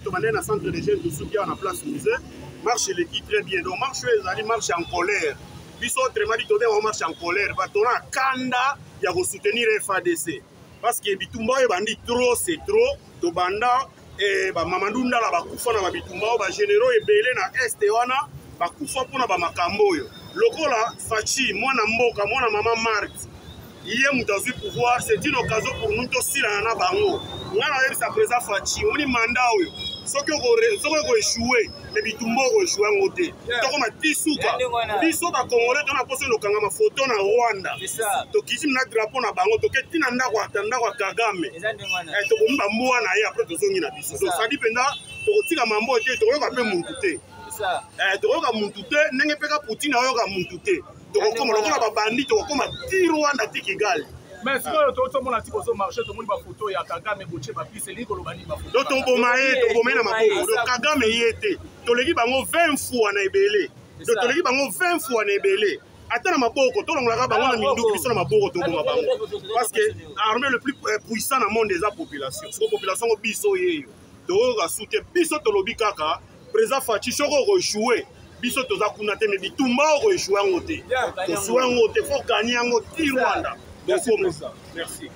Dans centre de jeunes, tout qui est en place musée, marche l'équipe très bien. Donc, marche en colère. Puis, autrement dit, on marche en colère. On a Kanda, il y a soutenir FADC. Parce que Bitumba, il trop, c'est trop. Tobanda, Mamadou Ndala, Bakufa, na Bitumba, généraux et Belé, na Est, wana, Bakufa, pour na Makambo. Lokola, Fachi, moi, na Mboka, moi, na Maman Marthe. Hier, nous avons eu pouvoir, c'est une occasion pour nous aussi là na bango. Nous avons sa présence Fachi, on est mandat ce que vous échoué, mais Bitumba échoué en côté. Donc on a Tisuka, Tisuka Congolais, on a posé le Kangama photo na Rwanda. C'est ça. Donc ici on a drapeau na bango, donc tina ndakwa tandakwa Kagame. To bomba mwa na ye après to zongi na biso. Donc ça dit penda to tika mambo te to yoka pe muntu te. C'est ça. To yoka muntu te, nenge peka Poutine yoka muntu te. Donc comme on a bandi to comme ti Rwanda ti Kigali. Mais si tout le monde a dit qu'on marché, tout le monde a photo, il y a Kagame, Bouché, Papi, c'est lui qui a dit photo. Donc, on na maboko. Donc, Kagame y était. Tu l'équipe bango 20 fois na ebele. Donc, tu l'équipe bango 20 fois na ebele. Attends na maboko, tout le monde a bango na mindu qui sont na maboko to bango. Parce que l'armée le plus puissant dans le monde des populations. C'est la population au biso yeyo. Donc, on a soutenu biso to lobi kaka. Président Fachi Choko échoué. Biso to za kuna te mais Bitumba échoué en côté. To souhait en côté, faut gagner en côté Rwanda. Merci. Merci.